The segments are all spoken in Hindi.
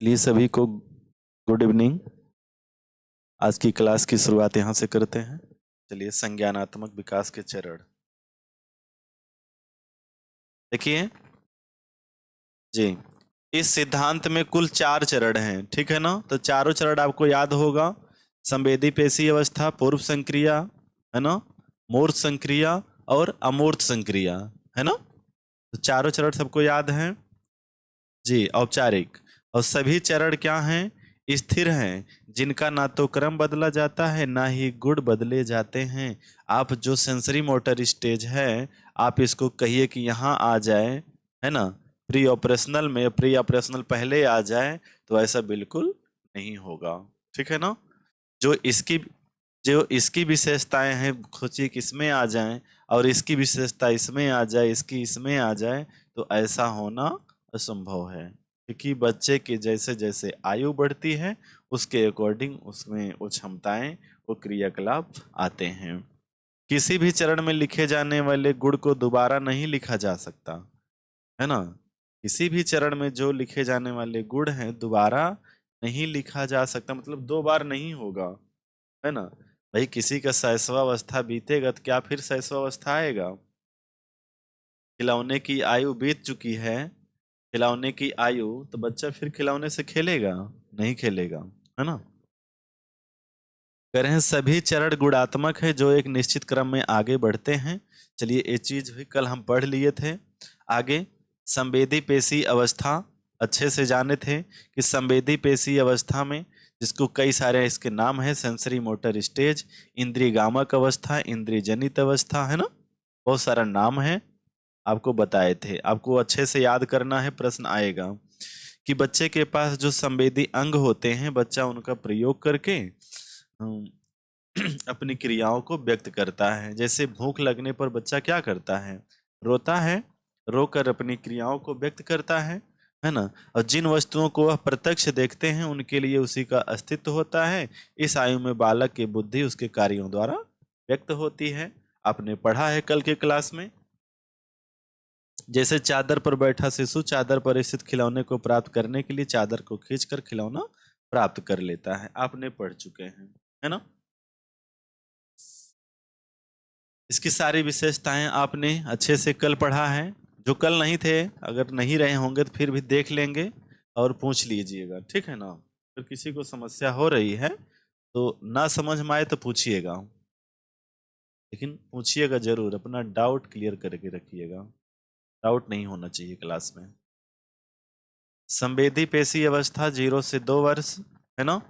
लिए सभी को गुड इवनिंग। आज की क्लास की शुरुआत यहाँ से करते हैं। चलिए, संज्ञानात्मक विकास के चरण देखिए जी। इस सिद्धांत में कुल 4 चरण हैं, ठीक है ना। तो चारों चरण आपको याद होगा। संवेदी पेशी अवस्था, पूर्व संक्रिया, है ना, मूर्त संक्रिया और अमूर्त संक्रिया, है ना। तो चारों चरण सबको याद हैं जी, औपचारिक। और सभी चरण क्या हैं? स्थिर हैं, जिनका ना तो क्रम बदला जाता है ना ही गुण बदले जाते हैं। आप जो सेंसरी मोटर स्टेज है, आप इसको कहिए कि यहाँ आ जाए, है ना। प्री ऑपरेशनल में प्री ऑपरेशनल पहले आ जाए तो ऐसा बिल्कुल नहीं होगा, ठीक है ना। जो इसकी जो इसकी विशेषताएं हैं, सोचिए कि इसमें आ जाएं और इसकी विशेषता इसमें आ जाए, इसकी इसमें आ जाए, तो ऐसा होना असंभव है। क्योंकि बच्चे की जैसे जैसे आयु बढ़ती है, उसके अकॉर्डिंग उसमें वो क्षमताएं, वो क्रियाकलाप आते हैं। किसी भी चरण में लिखे जाने वाले गुण को दोबारा नहीं लिखा जा सकता, है ना। किसी भी चरण में जो लिखे जाने वाले गुण हैं, दोबारा नहीं लिखा जा सकता, मतलब 2 बार नहीं होगा, है ना। भाई, किसी का शैशवावस्था बीतेगा तो क्या फिर शैशवावस्था आएगा? खिलौने की आयु बीत चुकी है, खिलौने की आयु, तो बच्चा फिर खिलौने से खेलेगा? नहीं खेलेगा, है ना। कह रहे हैं सभी चरण गुणात्मक है जो एक निश्चित क्रम में आगे बढ़ते हैं। चलिए, ये चीज भी कल हम पढ़ लिए थे। आगे संवेदी पेशी अवस्था अच्छे से जाने थे कि संवेदी पेशी अवस्था में, जिसको कई सारे इसके नाम है, सेंसरी मोटर स्टेज, इंद्रिय गामक अवस्था, इंद्रिय जनित अवस्था, है ना। बहुत सारा नाम है, आपको बताए थे। आपको अच्छे से याद करना है, प्रश्न आएगा कि बच्चे के पास जो संवेदी अंग होते हैं, बच्चा उनका प्रयोग करके अपनी क्रियाओं को व्यक्त करता है। जैसे भूख लगने पर बच्चा क्या करता है? रोता है, रोकर अपनी क्रियाओं को व्यक्त करता है ना। और जिन वस्तुओं को वह प्रत्यक्ष देखते हैं, उनके लिए उसी का अस्तित्व होता है। इस आयु में बालक की बुद्धि उसके कार्यों द्वारा व्यक्त होती है। आपने पढ़ा है कल के क्लास में, जैसे चादर पर बैठा शिशु चादर पर स्थित खिलौने को प्राप्त करने के लिए चादर को खींचकर खिलौना प्राप्त कर लेता है। आपने पढ़ चुके हैं, है ना। इसकी सारी विशेषताएं आपने अच्छे से कल पढ़ा है। जो कल नहीं थे, अगर नहीं रहे होंगे तो फिर भी देख लेंगे और पूछ लीजिएगा, ठीक है ना। अगर किसी को समस्या हो रही है तो ना समझ में आए तो पूछिएगा, लेकिन पूछिएगा जरूर, अपना डाउट क्लियर करके रखिएगा। डाउट नहीं होना चाहिए क्लास में। संवेदी पेशी अवस्था 0 से 2 वर्ष, है ना।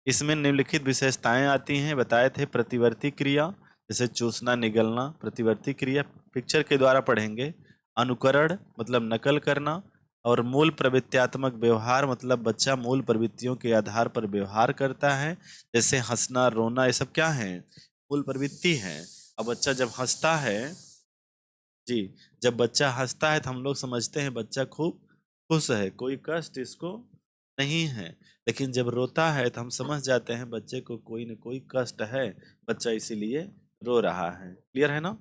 इसमें निम्नलिखित विशेषताएं आती हैं, बताए थे। प्रतिवर्ती क्रिया, जैसे चूसना निगलना, प्रतिवर्ती क्रिया पिक्चर के द्वारा पढ़ेंगे। अनुकरण मतलब नकल करना, और मूल प्रवृत्त्यात्मक व्यवहार मतलब बच्चा मूल प्रवृत्तियों के आधार पर व्यवहार करता है। जैसे हंसना, रोना, ये सब क्या है? मूल प्रवृत्ति है। अब बच्चा जब हंसता है जी, जब बच्चा हंसता है तो हम लोग समझते हैं बच्चा खूब खुश है, कोई कष्ट इसको नहीं है। लेकिन जब रोता है तो हम समझ जाते हैं बच्चे को कोई न कोई कष्ट है, बच्चा इसीलिए रो रहा है। क्लियर है ना।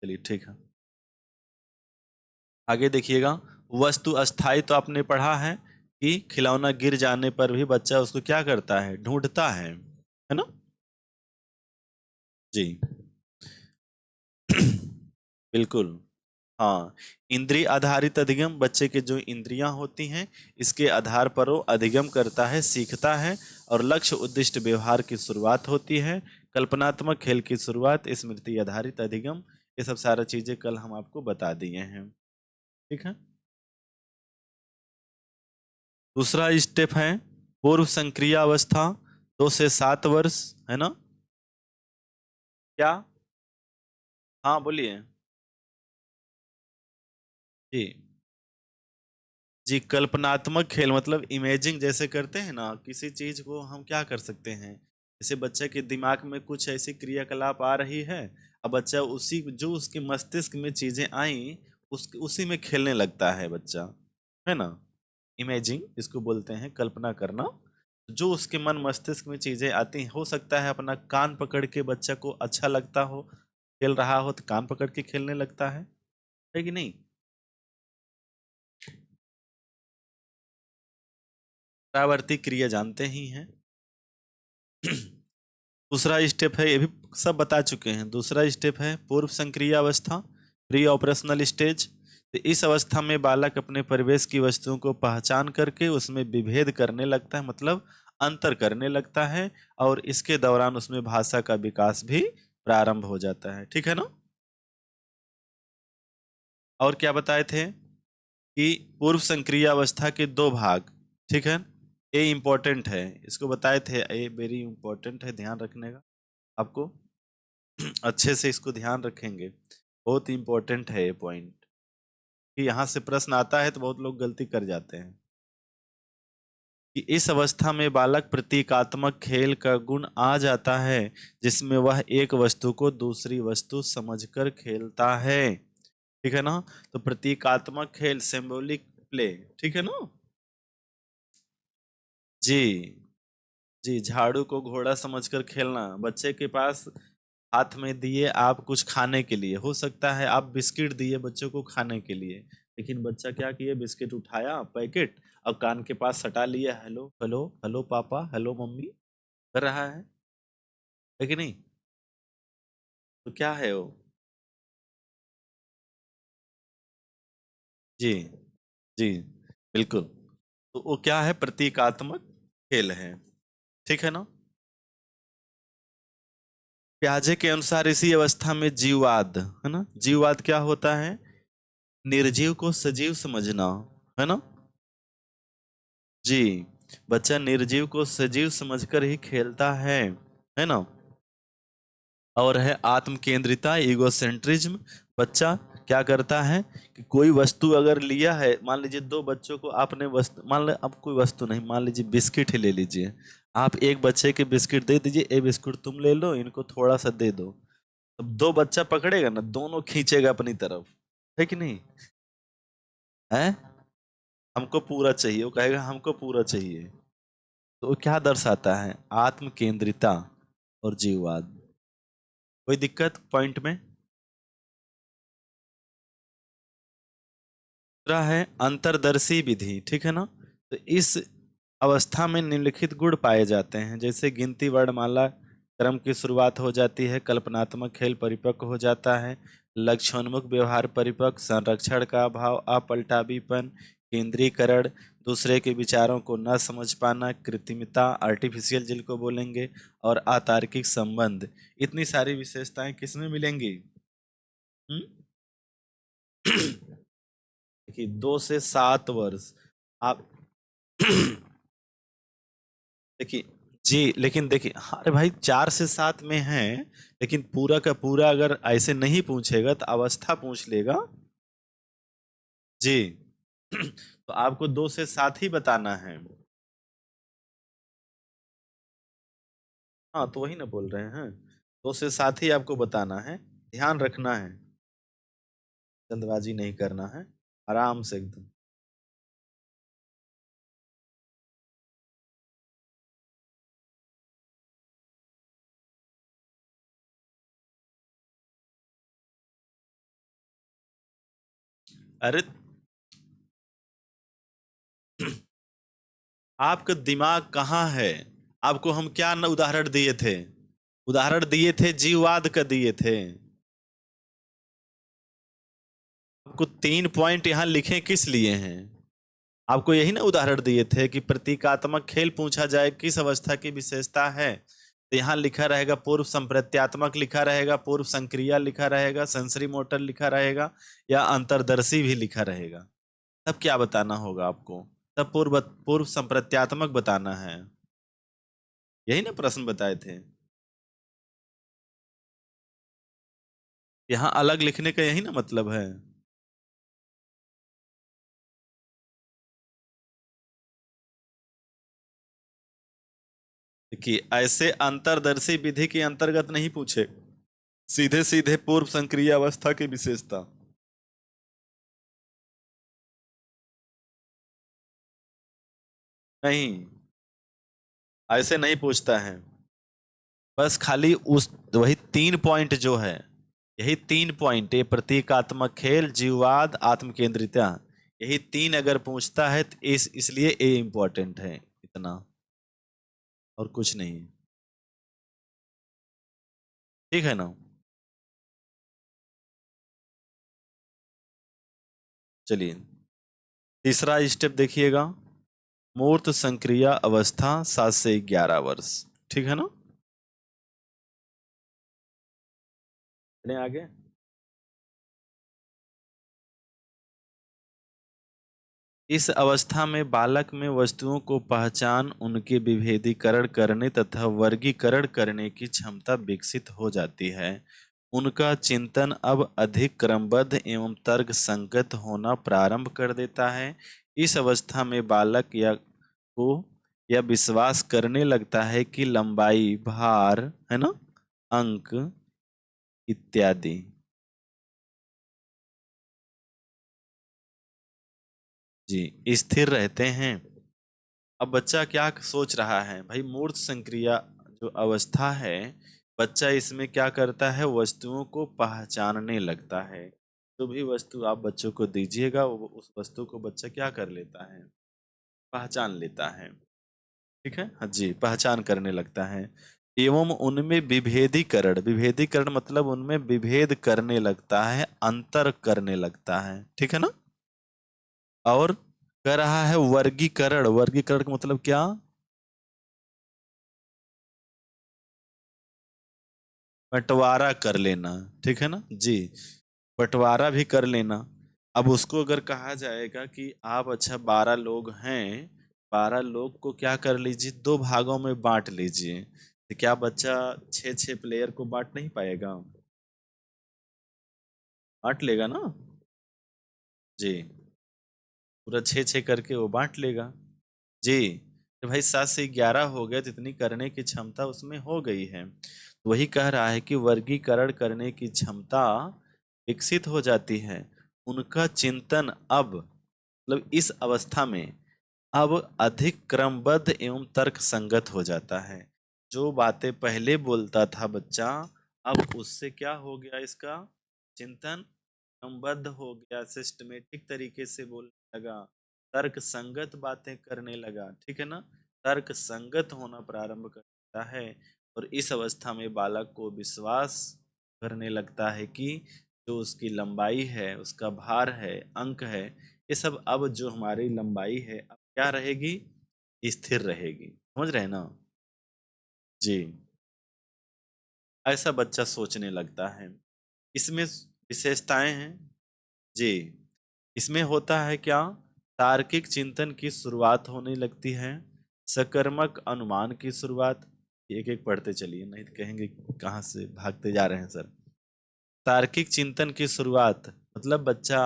चलिए, ठीक है। आगे देखिएगा। वस्तु अस्थाई तो आपने पढ़ा है कि खिलौना गिर जाने पर भी बच्चा उसको क्या करता है? ढूंढता है ना। जी बिल्कुल। हाँ, इंद्रिय आधारित अधिगम, बच्चे के जो इंद्रियां होती हैं, इसके आधार पर वो अधिगम करता है, सीखता है, और लक्ष्य उद्दिष्ट व्यवहार की शुरुआत होती है। कल्पनात्मक खेल की शुरुआत, स्मृति आधारित अधिगम, ये सब सारा चीजें कल हम आपको बता दिए हैं, ठीक है। दूसरा स्टेप है पूर्व संक्रिया अवस्था, 2 से 7 वर्ष, है ना। क्या? हाँ, बोलिए जी। जी, कल्पनात्मक खेल मतलब इमेजिंग जैसे करते हैं ना, किसी चीज को हम क्या कर सकते हैं। जैसे बच्चे के दिमाग में कुछ ऐसी क्रियाकलाप आ रही है, अब बच्चा उसी जो उसके मस्तिष्क में चीजें आई, उसी में खेलने लगता है बच्चा, है ना। इमेजिंग इसको बोलते हैं, कल्पना करना। जो उसके मन मस्तिष्क में चीजें आती हैं, हो सकता है अपना कान पकड़ के बच्चा को अच्छा लगता हो, खेल रहा हो तो कान पकड़ के खेलने लगता है कि नहीं? परावर्ती क्रिया जानते ही हैं। दूसरा स्टेप है, ये भी सब बता चुके हैं। दूसरा स्टेप है पूर्व संक्रिय अवस्था, प्री ऑपरेशनल स्टेज। तो इस अवस्था में बालक अपने परिवेश की वस्तुओं को पहचान करके उसमें विभेद करने लगता है, मतलब अंतर करने लगता है, और इसके दौरान उसमें भाषा का विकास भी प्रारंभ हो जाता है। ठीक है ना? और क्या बताए थे कि पूर्व संक्रिय अवस्था के दो भाग, ठीक है? ए इम्पोर्टेंट है, इसको बताए थे, ए वेरी इंपॉर्टेंट है, ध्यान रखने का आपको। अच्छे से इसको ध्यान रखेंगे, बहुत इंपॉर्टेंट है ये पॉइंट, कि यहाँ से प्रश्न आता है तो बहुत लोग गलती कर जाते हैं। कि इस अवस्था में बालक प्रतीकात्मक खेल का गुण आ जाता है, जिसमें वह एक वस्तु को दूसरी वस्तु समझकर खेलता है। ठीक है ना? तो प्रतीकात्मक खेल, सिंबॉलिक प्ले, ठीक है ना? जी जी, झाड़ू को घोड़ा समझकर खेलना। बच्चे के पास हाथ में दिए आप कुछ खाने के लिए, हो सकता है आप बिस्किट दिए बच्चों को खाने के लिए, लेकिन बच्चा क्या किए, बिस्किट उठाया पैकेट और कान के पास सटा लिया, हेलो हेलो हेलो पापा, हेलो मम्मी कर रहा है कि नहीं? तो क्या है वो? जी जी, बिल्कुल। तो वो क्या है? प्रतीकात्मक खेल है। ठीक है ना? प्याजे के अनुसार इसी अवस्था में जीववाद, है ना, जीववाद क्या होता है? निर्जीव को सजीव समझना, है ना? जी, बच्चा निर्जीव को सजीव समझकर ही खेलता है ना? और है आत्म केंद्रिता, ईगोसेंट्रिज्म। बच्चा क्या करता है कि कोई वस्तु अगर लिया है, मान लीजिए दो बच्चों को आपने वस्तु, मान ली अब कोई वस्तु नहीं, मान लीजिए बिस्किट ही ले लीजिए, आप एक बच्चे के बिस्किट दे दीजिए, ए बिस्कुट तुम ले लो, इनको थोड़ा सा दे दो। अब दो बच्चा पकड़ेगा ना, दोनों खींचेगा अपनी तरफ, है कि नहीं? है, हमको पूरा चाहिए, वो कहेगा हमको पूरा चाहिए। तो वो क्या दर्शाता है? आत्म केंद्रिता और जीववाद। कोई दिक्कत पॉइंट में? दूसरा है अंतर्दर्शी विधि, ठीक है ना? तो इस अवस्था में निम्नलिखित गुण पाए जाते हैं, जैसे गिनती वर्णमाला क्रम की शुरुआत हो जाती है, कल्पनात्मक खेल परिपक्व हो जाता है, लक्ष्योन्मुख व्यवहार परिपक्व, संरक्षण का अभाव, अपलटावीपन, केंद्रीकरण, दूसरे के विचारों को न समझ पाना, कृत्रिमता, आर्टिफिशियल जिनको बोलेंगे, और अतार्किक संबंध। इतनी सारी विशेषताएं किसमें मिलेंगी? हम्म? देखिए 2 से 7 वर्ष आप देखिए, जी, लेकिन देखिए, अरे भाई 4 से 7 में है, लेकिन पूरा का पूरा अगर ऐसे नहीं पूछेगा तो अवस्था पूछ लेगा। जी। तो आपको 2 से 7 ही बताना है। हाँ, तो वही ना बोल रहे हैं, 2 से 7 ही आपको बताना है, ध्यान रखना है, जल्दबाजी नहीं करना है, आराम से एकदम। अरे आपका दिमाग कहाँ है? आपको हम क्या न उदाहरण दिए थे? उदाहरण दिए थे, जीववाद का दिए थे। आपको 3 पॉइंट यहाँ लिखे किस लिए हैं? आपको यही ना उदाहरण दिए थे कि प्रतीकात्मक खेल पूछा जाए किस अवस्था की विशेषता है, तो यहाँ लिखा रहेगा पूर्व संप्रत्यात्मक, लिखा रहेगा पूर्व संक्रिया, लिखा रहेगा सेंसरी मोटर, लिखा रहेगा, या अंतर्दर्शी भी लिखा रहेगा। तब क्या बताना होगा आपको? तब पूर्व पूर्व संप्रत्यात्मक बताना है। यही ना प्रश्न बताए थे। यहाँ अलग लिखने का यही ना मतलब है। कि ऐसे अंतर्दर्शी विधि के अंतर्गत नहीं पूछे, सीधे सीधे पूर्व संक्रिय अवस्था की विशेषता। नहीं, ऐसे नहीं पूछता है। बस खाली उस वही 3 पॉइंट जो है, यही 3 पॉइंट, ये प्रतीकात्मक खेल, जीववाद, आत्मकेंद्रिता, यही 3 अगर पूछता है तो इसलिए ए इंपॉर्टेंट है इतना, और कुछ नहीं। ठीक है ना। चलिए तीसरा स्टेप देखिएगा, मूर्त संक्रिया अवस्था 7 से 11 वर्ष। ठीक है ना। चलिए आगे। इस अवस्था में बालक में वस्तुओं को पहचान, उनके विभेदीकरण करने तथा वर्गीकरण करने की क्षमता विकसित हो जाती है। उनका चिंतन अब अधिक क्रमबद्ध एवं तर्क संगत होना प्रारंभ कर देता है। इस अवस्था में बालक को यह विश्वास करने लगता है कि लंबाई, भार, है ना, अंक इत्यादि जी स्थिर रहते हैं। अब बच्चा क्या सोच रहा है भाई, मूर्त संक्रिया जो अवस्था है, बच्चा इसमें क्या करता है, वस्तुओं को पहचानने लगता है। जो भी वस्तु आप बच्चों को दीजिएगा उस वस्तु को बच्चा क्या कर लेता है, पहचान लेता है। ठीक है, हाँ जी, पहचान करने लगता है। एवं उनमें विभेदीकरण, विभेदीकरण मतलब उनमें विभेद करने लगता है, अंतर करने लगता है। ठीक है ना। और कर रहा है वर्गीकरण, वर्गीकरण का मतलब क्या, बंटवारा कर लेना। ठीक है ना जी, बंटवारा भी कर लेना। अब उसको अगर कहा जाएगा कि आप अच्छा 12 लोग हैं, 12 लोग को क्या कर लीजिए, 2 भागों में बांट लीजिए, तो क्या बच्चा 6 प्लेयर को बांट नहीं पाएगा, बांट लेगा ना जी, पूरा 6 करके वो बांट लेगा जी। तो भाई 7 से 11 हो गए तो इतनी करने की क्षमता उसमें हो गई है, तो वही कह रहा है कि वर्गीकरण करने की क्षमता विकसित हो जाती है। उनका चिंतन अब मतलब इस अवस्था में अब अधिक क्रमबद्ध एवं तर्क संगत हो जाता है। जो बातें पहले बोलता था बच्चा, अब उससे क्या हो गया, इसका चिंतन क्रमबद्ध हो गया, सिस्टमेटिक तरीके से बोलने लगा, तर्क संगत बातें करने लगा। ठीक है ना, तर्क संगत होना प्रारंभ करता है। और इस अवस्था में बालक को विश्वास करने लगता है कि जो उसकी लंबाई है, उसका भार है, अंक है, ये सब अब जो हमारी लंबाई है अब क्या रहेगी, स्थिर रहेगी। समझ रहे हैं ना जी। ऐसा बच्चा सोचने लगता है। इसमें विशेषताएं हैं जी। इसमें होता है क्या, तार्किक चिंतन की शुरुआत होने लगती है, सकर्मक अनुमान की शुरुआत। एक एक पढ़ते चलिए, नहीं तो कहेंगे कहाँ से भागते जा रहे हैं सर। तार्किक चिंतन की शुरुआत मतलब बच्चा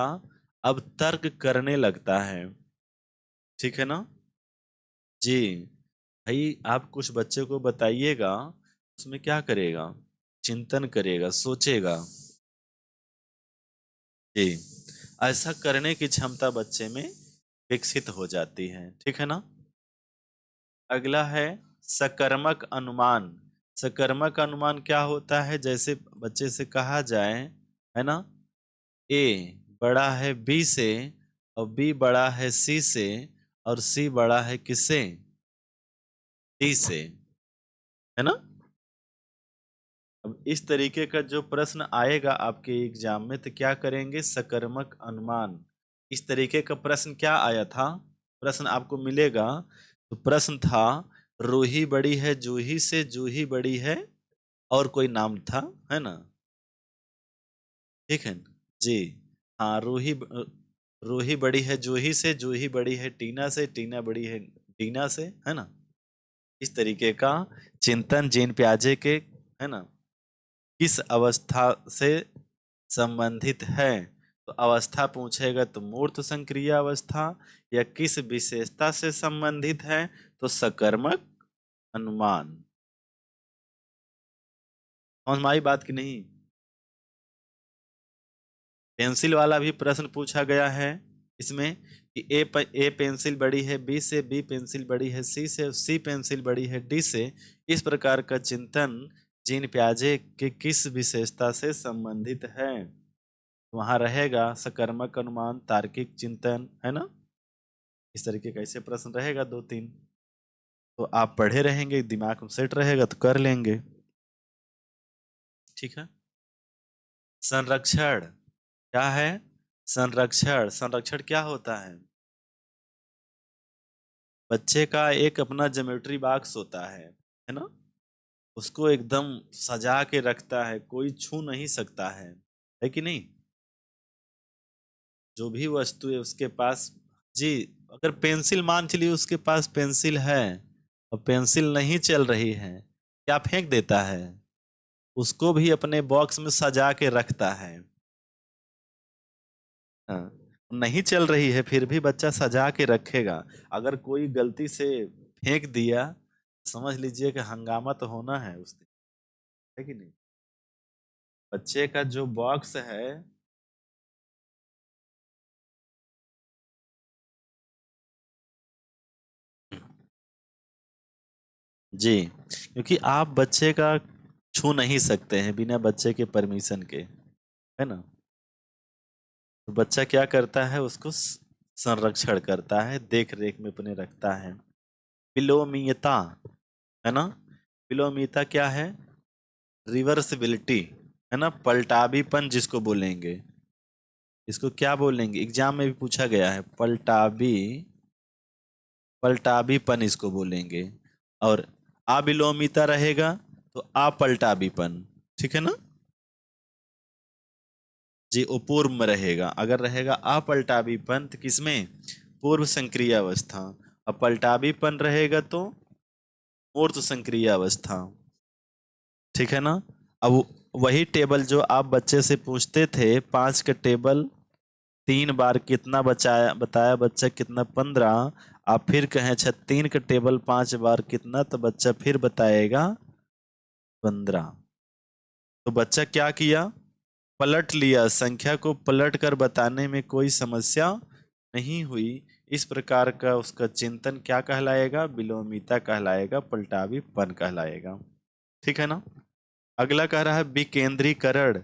अब तर्क करने लगता है। ठीक है ना जी। भाई आप कुछ बच्चे को बताइएगा, उसमें क्या करेगा, चिंतन करेगा, सोचेगा जी। ऐसा करने की क्षमता बच्चे में विकसित हो जाती है। ठीक है ना। अगला है सकर्मक अनुमान। सकर्मक अनुमान क्या होता है, जैसे बच्चे से कहा जाए, है ना, ए बड़ा है बी से, और बी बड़ा है सी से, और सी बड़ा है किससे, डी से, है ना। अब इस तरीके का जो प्रश्न आएगा आपके एग्जाम में तो क्या करेंगे, सकर्मक अनुमान। इस तरीके का प्रश्न क्या आया था, प्रश्न आपको मिलेगा, तो प्रश्न था रूही बड़ी है जूही से, जूही बड़ी है, और कोई नाम था, है ना। ठीक है जी। हाँ, रूही बड़ी है जूही से, जूही बड़ी है टीना से, टीना बड़ी है टीना से, है ना। इस तरीके का चिंतन जीन प्याजे के, है ना, किस अवस्था से संबंधित है, तो अवस्था पूछेगा तो मूर्त संक्रिय अवस्था, या किस विशेषता से संबंधित है तो सकर्मक अनुमान। समझ में आई बात की नहीं। पेंसिल वाला भी प्रश्न पूछा गया है इसमें कि ए पेंसिल बड़ी है बी से, बी पेंसिल बड़ी है सी से, सी पेंसिल बड़ी है डी से। इस प्रकार का चिंतन जीन प्याजे के किस विशेषता से संबंधित है? वहां रहेगा सकर्मक अनुमान, तार्किक चिंतन, है ना? इस तरीके का ऐसे प्रश्न रहेगा 2-3। तो आप पढ़े रहेंगे, दिमाग में सेट रहेगा तो कर लेंगे। ठीक है। संरक्षण क्या है? संरक्षण, संरक्षण क्या होता है? बच्चे का एक अपना ज्योमेट्री बॉक्स होता है ना? उसको एकदम सजा के रखता है, कोई छू नहीं सकता है कि नहीं? जो भी वस्तु है उसके पास, जी, अगर पेंसिल मान चलिए उसके पास पेंसिल है और पेंसिल नहीं चल रही है, क्या फेंक देता है? उसको भी अपने बॉक्स में सजा के रखता है। हाँ, नहीं चल रही है फिर भी बच्चा सजा के रखेगा। अगर कोई गलती से फेंक दिया, समझ लीजिए कि हंगामा तो होना है उस दिन, है कि नहीं? बच्चे का जो बॉक्स है, जी, क्योंकि आप बच्चे का छू नहीं सकते हैं बिना बच्चे के परमिशन के, है ना? तो बच्चा क्या करता है, उसको संरक्षण करता है, देख रेख में अपने रखता है। विलोमीयता, है ना? विलोमीयता क्या है? रिवर्सिबिलिटी, है ना? पलटावीपन जिसको बोलेंगे, इसको क्या बोलेंगे? एग्जाम में भी पूछा गया है, पलटावीपन इसको बोलेंगे। और अविलोमिता रहेगा तो अपलटावीपन, ठीक है ना? जी, वो पूर्व में रहेगा। अगर रहेगा अपलटावीपन तो किसमें? पूर्व संक्रिय अवस्था। और पलटावीपन रहेगा तो मूर्त संक्रिय अवस्था, ठीक है ना? अब वही टेबल जो आप बच्चे से पूछते थे, 5 का टेबल 3 बार कितना बचाया, बताया बच्चा कितना? 15। आप फिर कहें अच्छा 3 का टेबल 5 बार कितना, तो बच्चा फिर बताएगा 15। तो बच्चा क्या किया? पलट लिया, संख्या को पलट कर बताने में कोई समस्या नहीं हुई। इस प्रकार का उसका चिंतन क्या कहलाएगा? विलोमिता कहलाएगा, पलटावीपन कहलाएगा। ठीक है ना? अगला कह रहा है विकेंद्रीकरण।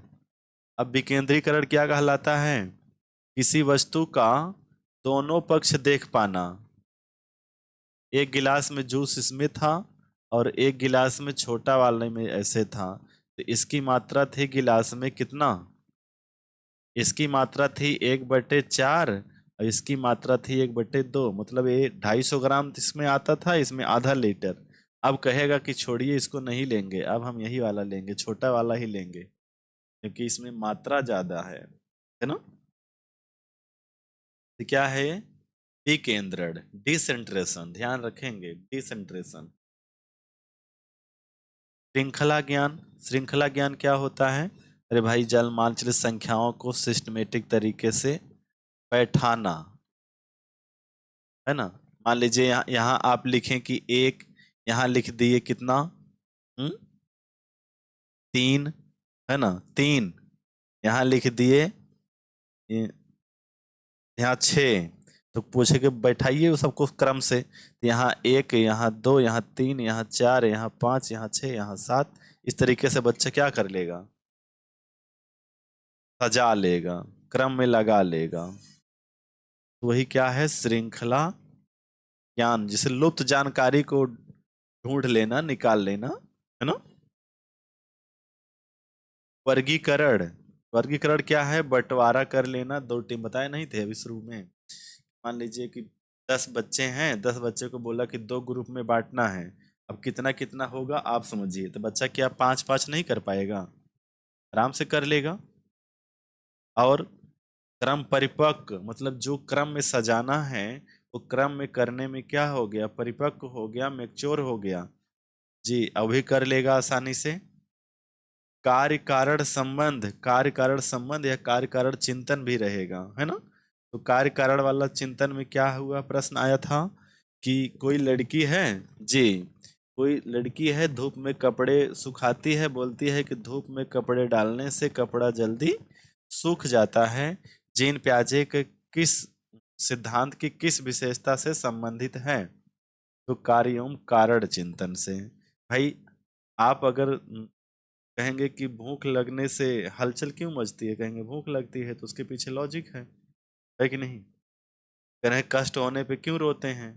अब विकेंद्रीकरण क्या कहलाता है? किसी वस्तु का दोनों पक्ष देख पाना। एक गिलास में जूस इसमें था और एक गिलास में छोटा वाले में ऐसे था, तो इसकी मात्रा थी गिलास में कितना? इसकी मात्रा थी 1/4 और इसकी मात्रा थी 1/2, मतलब ये 250 ग्राम इसमें आता था, इसमें आधा लीटर। अब कहेगा कि छोड़िए इसको नहीं लेंगे, अब हम यही वाला लेंगे, छोटा वाला ही लेंगे, क्योंकि इसमें मात्रा ज्यादा है ना? तो क्या है ये? विकेंद्रण, डिसेंट्रेशन, ध्यान रखेंगे, डिसेंट्रेशन। श्रृंखला ज्ञान, श्रृंखला ज्ञान क्या होता है? अरे भाई, जल मान चलिए संख्याओं को सिस्टमेटिक तरीके से बैठाना, है ना? मान लीजिए यहाँ आप लिखें कि एक, यहाँ लिख दिए कितना? 3, है ना? 3 यहाँ लिख दिए, यहाँ 6। तो पूछे कि बैठाइए वो सबको क्रम से, तो यहाँ 1, यहाँ 2, यहाँ 3, यहाँ 4, यहाँ 5, यहाँ 6, यहाँ 7। इस तरीके से बच्चा क्या कर लेगा? सजा लेगा, क्रम में लगा लेगा। तो वही क्या है? श्रृंखला ज्ञान, जिसे लुप्त जानकारी को ढूंढ लेना, निकाल लेना, है ना? वर्गीकरण, वर्गीकरण क्या है? बंटवारा कर लेना। 2 टीम बताए नहीं थे अभी शुरू में? मान लीजिए कि 10 बच्चे हैं, 10 बच्चे को बोला कि 2 ग्रुप में बांटना है। अब कितना कितना होगा आप समझिए, तो बच्चा क्या 5-5 नहीं कर पाएगा? आराम से कर लेगा। और क्रम परिपक्व, मतलब जो क्रम में सजाना है वो क्रम में करने में क्या हो गया? परिपक्व हो गया, मैच्योर हो गया। जी, अभी कर लेगा आसानी से। कार्य कारण संबंध, कार्य कारण संबंध या कार्य कारण चिंतन भी रहेगा, है ना? तो कार्य कारण वाला चिंतन में क्या हुआ? प्रश्न आया था कि कोई लड़की है, जी, कोई लड़की है, धूप में कपड़े सुखाती है, बोलती है कि धूप में कपड़े डालने से कपड़ा जल्दी सूख जाता है। जीन प्याजे के किस सिद्धांत की किस विशेषता से संबंधित है? तो कार्य एवं कारण चिंतन से। भाई, आप अगर कहेंगे कि भूख लगने से हलचल क्यों मचती है, कहेंगे भूख लगती है, तो उसके पीछे लॉजिक है कि नहीं। कह रहे हैं कष्ट होने पे क्यों रोते हैं,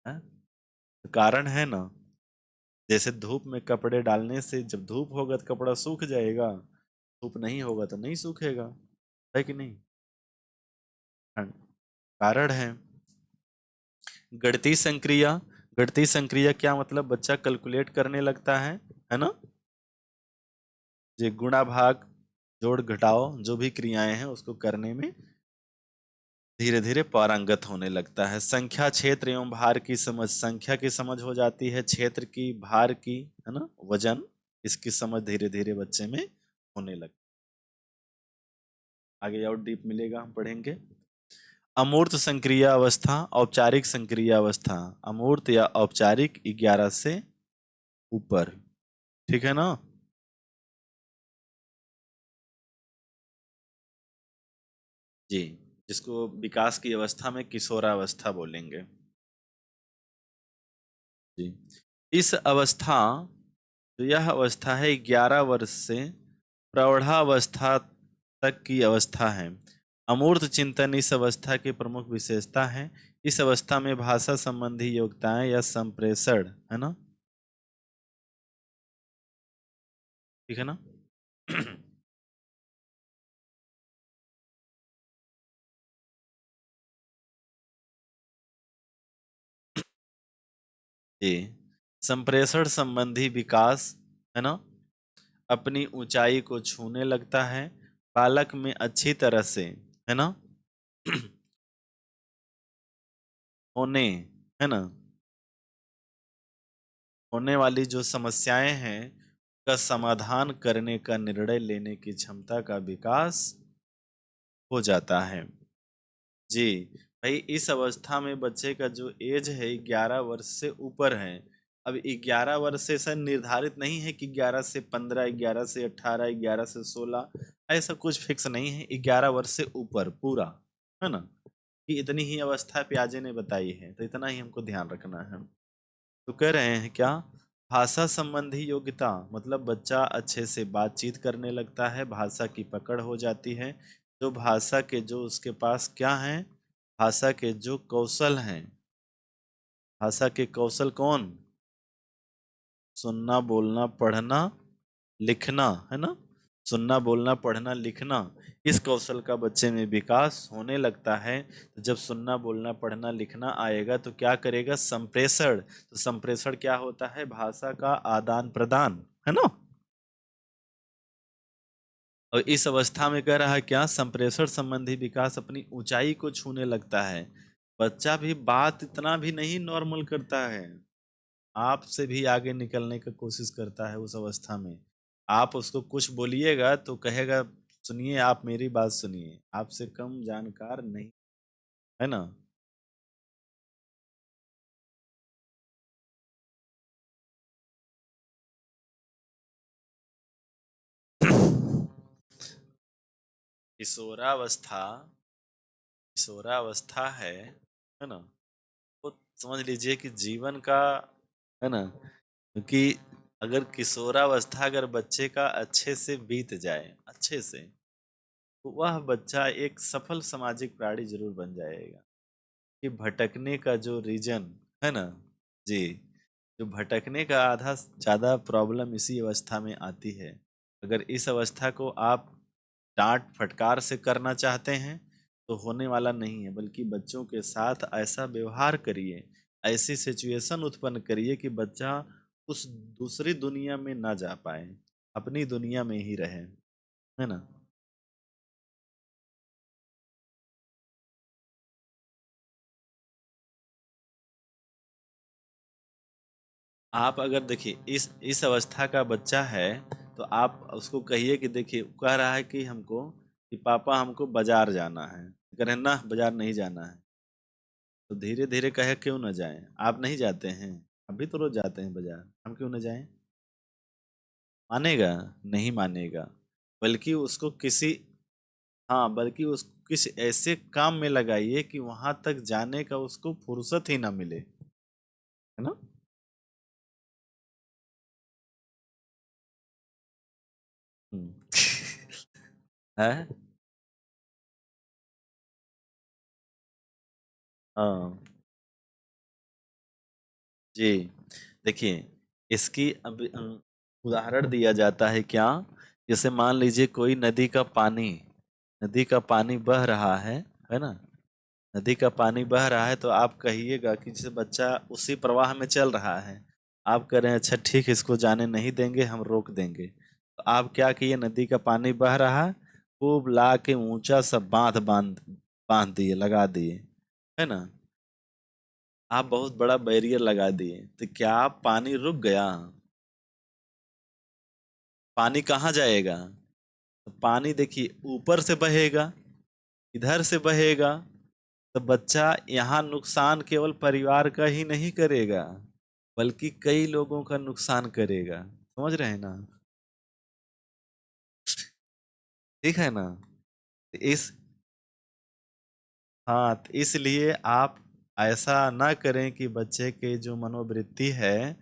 हैं? तो कारण है ना। जैसे धूप में कपड़े डालने से जब धूप होगा तो कपड़ा सूख जाएगा, धूप नहीं होगा तो नहीं सूखेगा, है कि नहीं। हाँ, कारण है। गणितीय संक्रिया, गणितीय संक्रिया क्या मतलब, बच्चा कैलकुलेट करने लगता है ना। ये गुणा भाग जोड़ घटाओ जो भी क्रियाएं हैं उसको करने में धीरे धीरे पारंगत होने लगता है। संख्या, क्षेत्र एवं भार की समझ, संख्या की समझ हो जाती है, क्षेत्र की, भार की, है ना, वजन, इसकी समझ धीरे धीरे बच्चे में होने लगती है। आगे और डीप मिलेगा, हम पढ़ेंगे। अमूर्त संक्रिय अवस्था, औपचारिक संक्रिय अवस्था। अमूर्त या औपचारिक 11 से ऊपर, ठीक है ना। जी, जिसको विकास की अवस्था में किशोरावस्था बोलेंगे। जी, इस अवस्था, तो यह अवस्था है 11 वर्ष से प्रौढ़ावस्था तक की अवस्था है। अमूर्त चिंतन इस अवस्था की प्रमुख विशेषता है। इस अवस्था में भाषा संबंधी योग्यताएं या संप्रेषण, है ना, ठीक है ना। जी, संप्रेषण संबंधी विकास, है ना, अपनी ऊंचाई को छूने लगता है। बालक में अच्छी तरह से, है ना, होने, है ना, होने वाली जो समस्याएं हैं का समाधान करने का निर्णय लेने की क्षमता का विकास हो जाता है। जी, भाई इस अवस्था में बच्चे का जो एज है 11 वर्ष से ऊपर है। अब 11 वर्ष से ऐसा निर्धारित नहीं है कि 11 से 15, 11 से 18, 11 से 16, ऐसा कुछ फिक्स नहीं है। 11 वर्ष से ऊपर पूरा, है ना, कि इतनी ही अवस्था प्याजे ने बताई है, तो इतना ही हमको ध्यान रखना है। तो कह रहे हैं क्या, भाषा संबंधी योग्यता मतलब बच्चा अच्छे से बातचीत करने लगता है, भाषा की पकड़ हो जाती है। जो भाषा के जो उसके पास क्या है, भाषा के जो कौशल हैं, भाषा के कौशल कौन, सुनना बोलना पढ़ना लिखना, है ना, सुनना बोलना पढ़ना लिखना, इस कौशल का बच्चे में विकास होने लगता है। तो जब सुनना बोलना पढ़ना लिखना आएगा तो क्या करेगा, संप्रेषण। तो संप्रेषण क्या होता है, भाषा का आदान प्रदान, है ना। और इस अवस्था में कह रहा है क्या, संप्रेषण संबंधी विकास अपनी ऊंचाई को छूने लगता है। बच्चा भी बात इतना भी नहीं नॉर्मल करता है, आपसे भी आगे निकलने की कोशिश करता है उस अवस्था में। आप उसको कुछ बोलिएगा तो कहेगा सुनिए, आप मेरी बात सुनिए, आपसे कम जानकार नहीं, है ना। किशोरावस्था, किशोरावस्था है ना, तो समझ लीजिए कि जीवन का, है ना, क्योंकि अगर किशोरावस्था अगर बच्चे का अच्छे से बीत जाए, अच्छे से, तो वह बच्चा एक सफल सामाजिक प्राणी जरूर बन जाएगा। कि भटकने का जो रीजन है ना, जी, जो भटकने का आधा ज़्यादा प्रॉब्लम इसी अवस्था में आती है। अगर इस अवस्था को आप डांट फटकार से करना चाहते हैं तो होने वाला नहीं है, बल्कि बच्चों के साथ ऐसा व्यवहार करिए, ऐसी सिचुएशन उत्पन्न करिए कि बच्चा उस दूसरी दुनिया में ना जा पाए, अपनी दुनिया में ही रहे, है ना। आप अगर देखिए इस अवस्था का बच्चा है तो आप उसको कहिए कि देखिए कह रहा है कि हमको, कि पापा हमको बाजार जाना है, कह रहे हैं ना बाजार नहीं जाना है, तो धीरे धीरे कहे क्यों ना जाएं, आप नहीं जाते हैं, आप भी तो रोज जाते हैं बाजार, हम क्यों ना जाएं। मानेगा, नहीं मानेगा, बल्कि उसको किसी, हाँ, बल्कि उसको किसी ऐसे काम में लगाइए कि वहां तक जाने का उसको फुर्सत ही ना मिले, है ना। हम्म। है। हाँ जी। देखिए, इसकी अब उदाहरण दिया जाता है क्या? जैसे मान लीजिए कोई नदी का पानी बह रहा है ना? नदी का पानी बह रहा है तो आप कहिएगा कि जैसे बच्चा उसी प्रवाह में चल रहा है, आप कह रहे हैं अच्छा ठीक है इसको जाने नहीं देंगे, हम रोक देंगे। तो आप क्या किए, नदी का पानी बह रहा है, खूब ला के ऊंचा सा बांध बांध बांध दिए, लगा दिए, है ना? आप बहुत बड़ा बैरियर लगा दिए, तो क्या पानी रुक गया? पानी कहाँ जाएगा? तो पानी देखिए ऊपर से बहेगा, इधर से बहेगा, तो बच्चा यहाँ नुकसान केवल परिवार का ही नहीं करेगा, बल्कि कई लोगों का नुकसान करेगा। समझ रहे हैं ना? ठीक है ना? इस हाँ, तो इसलिए आप ऐसा ना करें कि बच्चे के जो मनोवृत्ति है,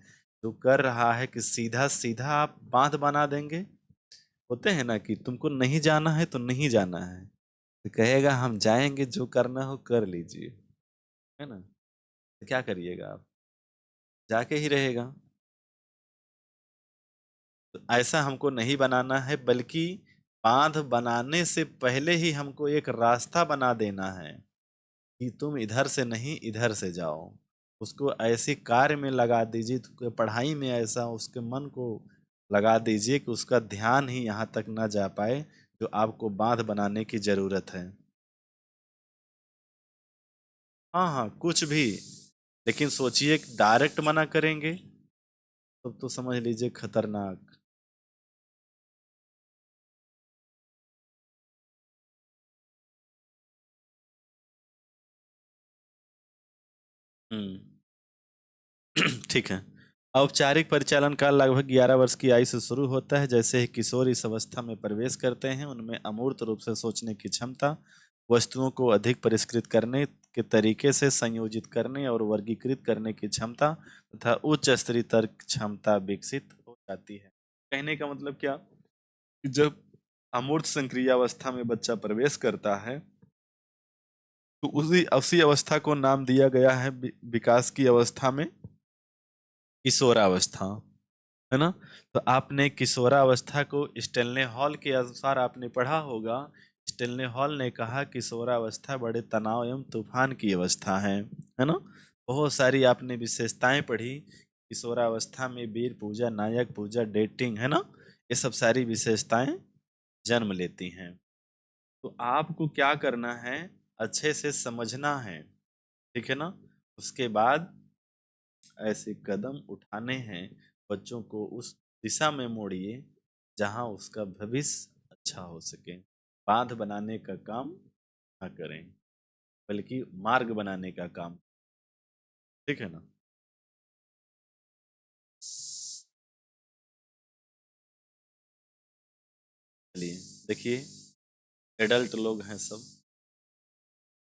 जो कर रहा है कि सीधा सीधा आप बांध बना देंगे। होते हैं ना कि तुमको नहीं जाना है तो नहीं जाना है, तो कहेगा हम जाएंगे, जो करना हो कर लीजिए, है ना? तो क्या करिएगा आप? जाके ही रहेगा। तो ऐसा हमको नहीं बनाना है, बल्कि बांध बनाने से पहले ही हमको एक रास्ता बना देना है कि तुम इधर से नहीं इधर से जाओ। उसको ऐसे कार्य में लगा दीजिए, तो पढ़ाई में ऐसा उसके मन को लगा दीजिए कि उसका ध्यान ही यहाँ तक ना जा पाए, जो आपको बांध बनाने की जरूरत है। हाँ हाँ, कुछ भी। लेकिन सोचिए डायरेक्ट मना करेंगे तो समझ लीजिए खतरनाक। हम्म। ठीक है। औपचारिक परिचालन काल लगभग 11 वर्ष की आयु से शुरू होता है। जैसे ही किशोर इस अवस्था में प्रवेश करते हैं, उनमें अमूर्त रूप से सोचने की क्षमता, वस्तुओं को अधिक परिष्कृत करने के तरीके से संयोजित करने और वर्गीकृत करने की क्षमता तथा उच्च स्तरीय तर्क क्षमता विकसित हो जाती है। कहने का मतलब क्या कि जब अमूर्त संक्रिय अवस्था में बच्चा प्रवेश करता है, तो उसी उसी अवस्था को नाम दिया गया है विकास की अवस्था में किशोरावस्था, है ना? तो आपने किशोरावस्था को स्टेनले हॉल के अनुसार आपने पढ़ा होगा। स्टेनले हॉल ने कहा किशोरावस्था बड़े तनाव एवं तूफान की अवस्था है ना? बहुत सारी आपने विशेषताएं पढ़ी। किशोरावस्था में वीर पूजा, नायक पूजा, डेटिंग, है ना? ये सब सारी विशेषताएं जन्म लेती हैं। तो आपको क्या करना है, अच्छे से समझना है, ठीक है ना? उसके बाद ऐसे कदम उठाने हैं, बच्चों को उस दिशा में मोड़िए जहां उसका भविष्य अच्छा हो सके। बांध बनाने का काम ना करें, बल्कि मार्ग बनाने का काम। ठीक है ना? चलिए, देखिए, एडल्ट लोग हैं सब,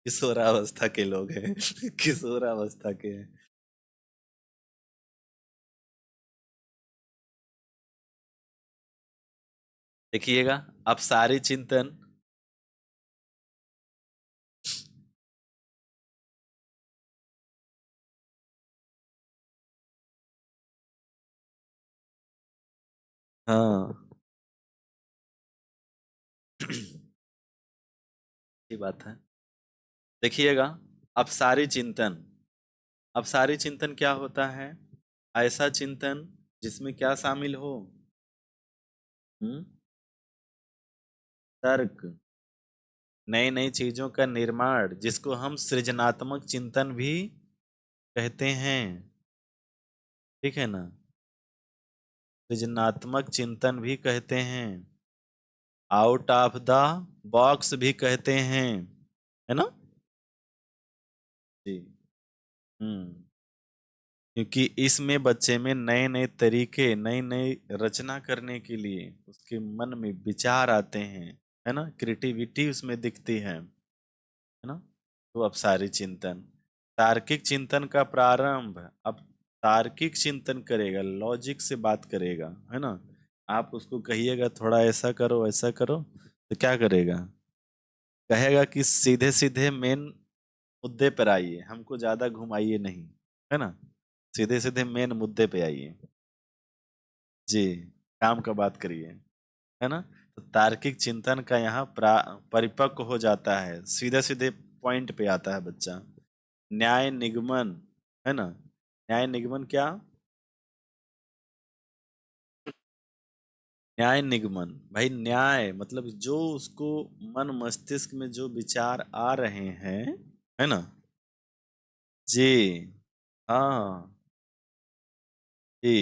किशोरावस्था के लोग हैं किशोरावस्था के हैं। देखिएगा, अब सारी चिंतन। हाँ ये बात है। देखिएगा, अब सारी चिंतन, अब सारी चिंतन क्या होता है? ऐसा चिंतन जिसमें क्या शामिल हो? हम्म? तर्क, नई नई चीजों का निर्माण, जिसको हम सृजनात्मक चिंतन भी कहते हैं। ठीक है ना? सृजनात्मक चिंतन भी कहते हैं, आउट ऑफ द बॉक्स भी कहते हैं, है ना? जी। हम्म। क्योंकि इसमें बच्चे में नए नए तरीके, नई नई रचना करने के लिए उसके मन में विचार आते हैं, है ना? क्रिएटिविटी उसमें दिखती है ना? तो अब सारी चिंतन, तार्किक चिंतन का प्रारंभ। अब तार्किक चिंतन करेगा, लॉजिक से बात करेगा, है ना? आप उसको कहिएगा थोड़ा ऐसा करो ऐसा करो, तो क्या करेगा? कहेगा कि सीधे सीधे मेन मुद्दे पर आइए, हमको ज्यादा घुमाइए नहीं, है ना? सीधे सीधे मेन मुद्दे पे आइए। जी, काम का बात करिए, है ना? तो तार्किक चिंतन का यहाँ परिपक्व हो जाता है, सीधे सीधे पॉइंट पे आता है बच्चा। न्याय निगमन, है ना? न्याय निगमन क्या? न्याय निगमन, भाई न्याय मतलब जो उसको मन मस्तिष्क में जो विचार आ रहे हैं, है ना? जी, हाँ, जी,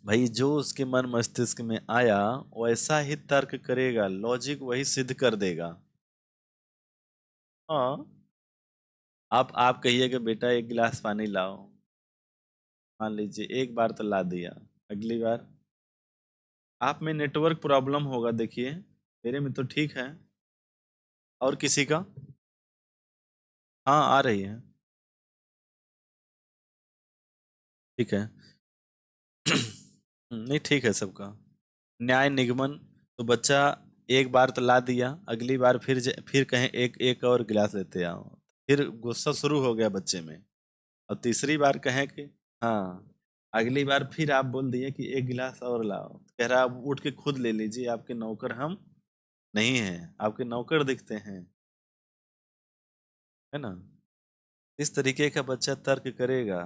भाई जो उसके मन मस्तिष्क में आया वैसा ही तर्क करेगा, लॉजिक वही सिद्ध कर देगा। हाँ, आप कहिए कि बेटा एक गिलास पानी लाओ, मान लीजिए एक बार तो ला दिया, अगली बार आप में नेटवर्क प्रॉब्लम होगा, देखिए मेरे में तो ठीक है। और किसी का? हाँ, आ रही है। ठीक है। नहीं, ठीक है सबका। न्याय निगमन, तो बच्चा एक बार तो ला दिया, अगली बार फिर कहें एक एक और गिलास लेते आओ, फिर गुस्सा शुरू हो गया बच्चे में। और तीसरी बार कहें कि हाँ, अगली बार फिर आप बोल दिए कि एक गिलास और लाओ, कह रहा आप उठ के खुद ले लीजिए, आपके नौकर हम नहीं हैं, आपके नौकर दिखते हैं, है ना? इस तरीके का बच्चा तर्क करेगा।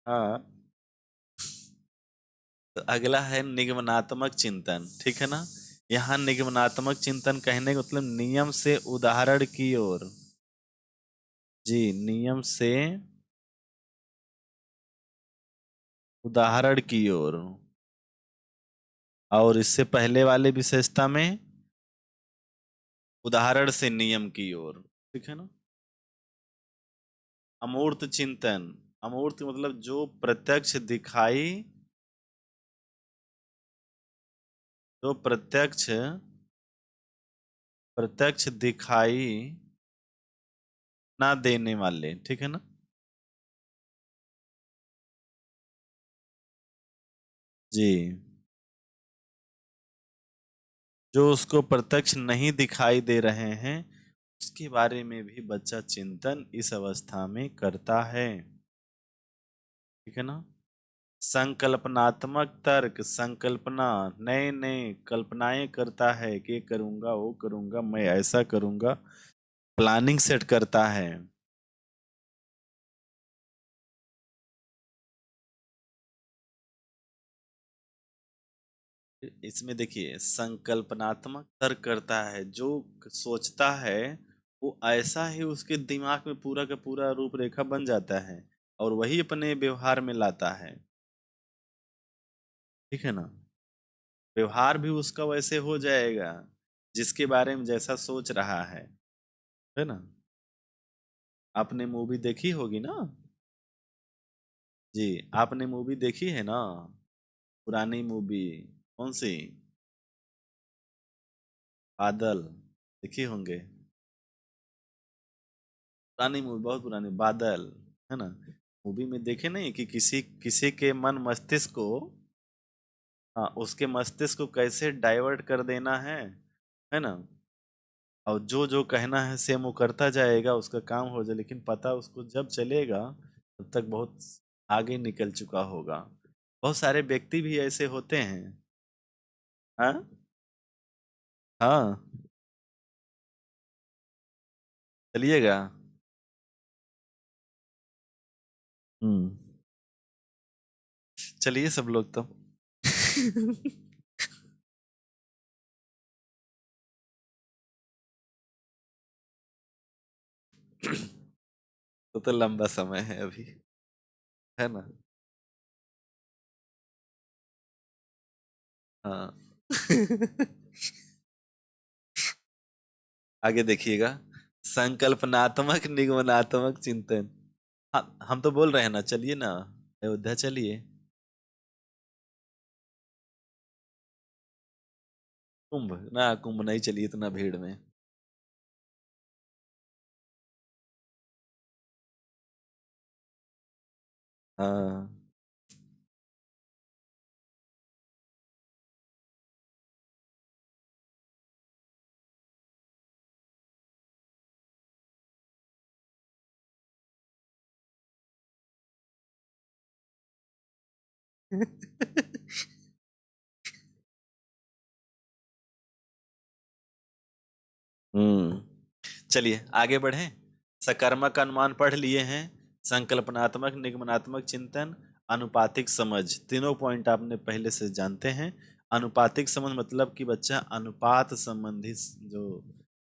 हाँ, तो अगला है निगमनात्मक चिंतन, ठीक है ना? यहाँ निगमनात्मक चिंतन कहने का मतलब नियम से उदाहरण की ओर। जी, नियम से उदाहरण की ओर। और इससे पहले वाले विशेषता में उदाहरण से नियम की ओर, ठीक है ना? अमूर्त चिंतन, अमूर्त मतलब जो प्रत्यक्ष दिखाई, जो प्रत्यक्ष प्रत्यक्ष दिखाई ना देने वाले, ठीक है ना? जी, जो उसको प्रत्यक्ष नहीं दिखाई दे रहे हैं उसके बारे में भी बच्चा चिंतन इस अवस्था में करता है, ठीक है ना? संकल्पनात्मक तर्क, संकल्पना, नए नए कल्पनाएं करता है कि करूंगा वो करूंगा मैं ऐसा करूंगा, प्लानिंग सेट करता है। इसमें देखिए संकल्पनात्मक तर्क करता है, जो सोचता है वो ऐसा ही उसके दिमाग में पूरा का पूरा रूपरेखा बन जाता है और वही अपने व्यवहार में लाता है, ठीक है ना? व्यवहार भी उसका वैसे हो जाएगा जिसके बारे में जैसा सोच रहा है ना? आपने मूवी देखी होगी ना? जी, आपने मूवी देखी है ना? पुरानी मूवी कौन सी? बादल देखी होंगे। पुरानी मूवी, बहुत पुरानी, बादल, है ना? मूवी में देखे नहीं कि किसी किसी के मन मस्तिष्क को, हाँ, उसके मस्तिष्क को कैसे डाइवर्ट कर देना है ना? और जो जो कहना है सेम वो करता जाएगा, उसका काम हो जाए, लेकिन पता उसको जब चलेगा तब तक बहुत आगे निकल चुका होगा। बहुत सारे व्यक्ति भी ऐसे होते हैं। हाँ, हाँ, चलिएगा। हम्म, चलिए सब लोग तो। तो लंबा समय है अभी, है ना? हाँ। आगे देखिएगा, संकल्पनात्मक निगमनात्मक चिंतन। हाँ, हम तो बोल रहे हैं ना, चलिए ना, अयोध्या चलिए। कुंभ ना, कुंभ नहीं, चलिए इतना भीड़ में। हाँ। हम्म। चलिए आगे बढ़ें। सकर्मक अनुमान पढ़ लिए हैं, संकल्पनात्मक निगमनात्मक चिंतन, अनुपातिक समझ, तीनों पॉइंट आपने पहले से जानते हैं। अनुपातिक समझ मतलब कि बच्चा अनुपात संबंधी जो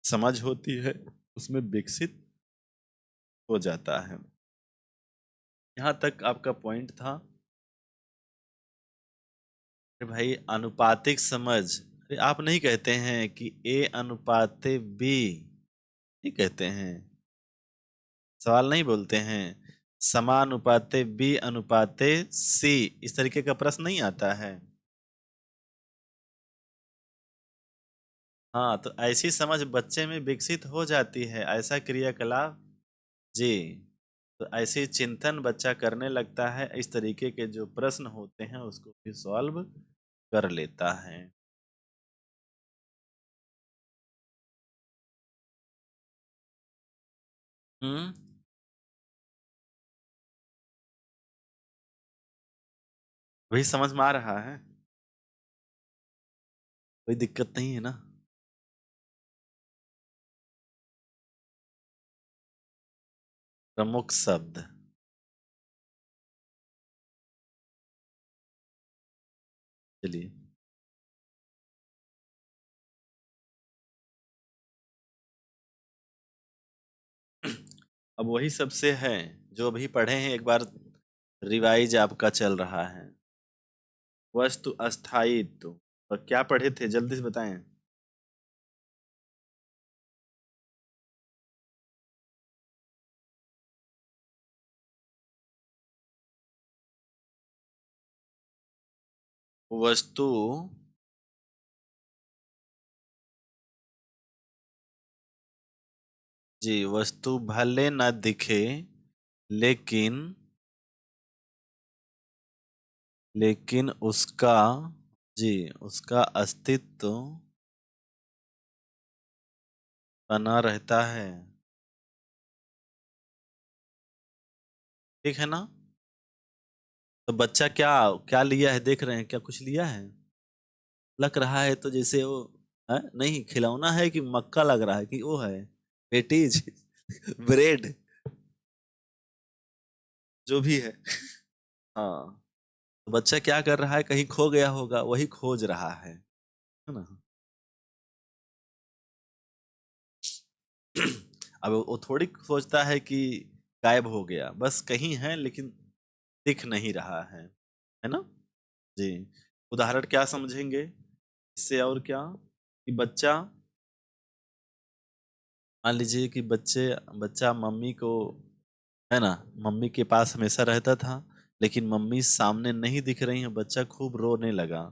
समझ होती है उसमें विकसित हो जाता है। यहाँ तक आपका पॉइंट था। अरे भाई अनुपातिक समझ, अरे आप नहीं कहते हैं कि ए अनुपाते बी, नहीं कहते हैं, सवाल नहीं बोलते हैं समानुपाते बी अनुपाते सी, इस तरीके का प्रश्न नहीं आता है। हाँ तो ऐसी समझ बच्चे में विकसित हो जाती है, ऐसा क्रियाकलाप। जी। तो ऐसे चिंतन बच्चा करने लगता है, इस तरीके के जो प्रश्न होते हैं उसको भी सॉल्व कर लेता है। हम्म। वही समझ में आ रहा है, कोई दिक्कत नहीं है ना। प्रमुख शब्द, चलिए। अब वही सबसे है जो अभी पढ़े हैं, एक बार रिवाइज आपका चल रहा है। वस्तु अस्थायित्व, और क्या पढ़े थे जल्दी से बताएं। वस्तु, जी, वस्तु भले न दिखे लेकिन, लेकिन उसका, जी, उसका अस्तित्व बना रहता है। ठीक है ना। तो बच्चा क्या क्या लिया है, देख रहे हैं क्या कुछ लिया है? लग रहा है तो जैसे वो है, नहीं खिलौना है कि मक्का लग रहा है कि वो है पेटीज, ब्रेड, जो भी है। हाँ। तो बच्चा क्या कर रहा है, कहीं खो गया होगा, वही खोज रहा है ना। अब वो थोड़ी सोचता है कि गायब हो गया, बस कहीं है लेकिन दिख नहीं रहा है ना। जी। उदाहरण क्या समझेंगे इससे और क्या, कि बच्चा, मान लीजिए कि बच्चा मम्मी को, है ना, मम्मी के पास हमेशा रहता था, लेकिन मम्मी सामने नहीं दिख रही है, बच्चा खूब रोने लगा,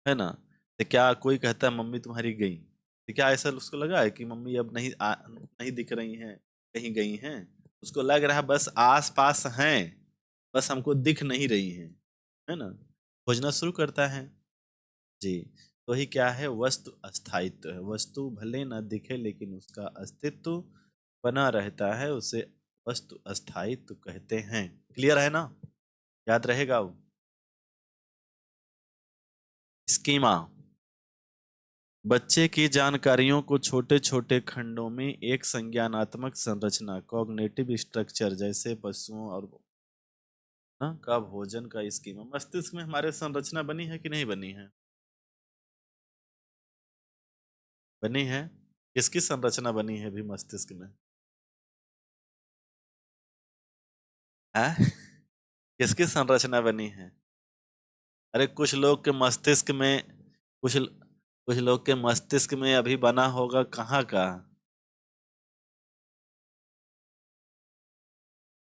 है ना। तो क्या कोई कहता है मम्मी तुम्हारी गई, तो क्या ऐसा उसको लगा है कि मम्मी अब नहीं दिख रही हैं, कहीं गई हैं? उसको लग रहा है बस आस पास हैं, बस हमको दिख नहीं रही हैं, है ना। खोजना शुरू करता है। जी। तो ही क्या है, वस्तु अस्थायित्व है, वस्तु भले न दिखे लेकिन उसका अस्तित्व बना रहता है, उसे वस्तु अस्थायित्व कहते हैं। क्लियर है ना, याद रहेगा वो। स्कीमा, बच्चे की जानकारियों को छोटे छोटे खंडों में एक संज्ञानात्मक संरचना, कॉग्निटिव स्ट्रक्चर, जैसे पशुओं और का भोजन का स्कीमा। मस्तिष्क में हमारे संरचना बनी है कि नहीं बनी है? बनी है। किसकी संरचना बनी है अभी मस्तिष्क में? है, किसकी संरचना बनी है? अरे कुछ लोग के मस्तिष्क में, कुछ लोग के मस्तिष्क में अभी बना होगा कहाँ का?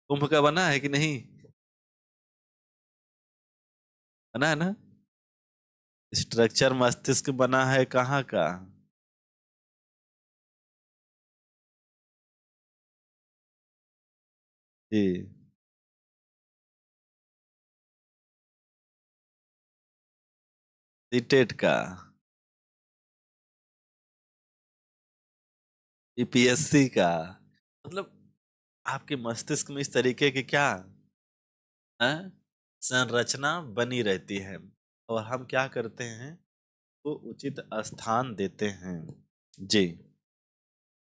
कुंभ का बना है कि नहीं? बना है ना। स्ट्रक्चर मस्तिष्क बना है कहाँ का? जी। सीटेट का, यूपीएससी का, मतलब आपके मस्तिष्क में इस तरीके की क्या है? संरचना बनी रहती है और हम क्या करते हैं, वो उचित स्थान देते हैं। जी,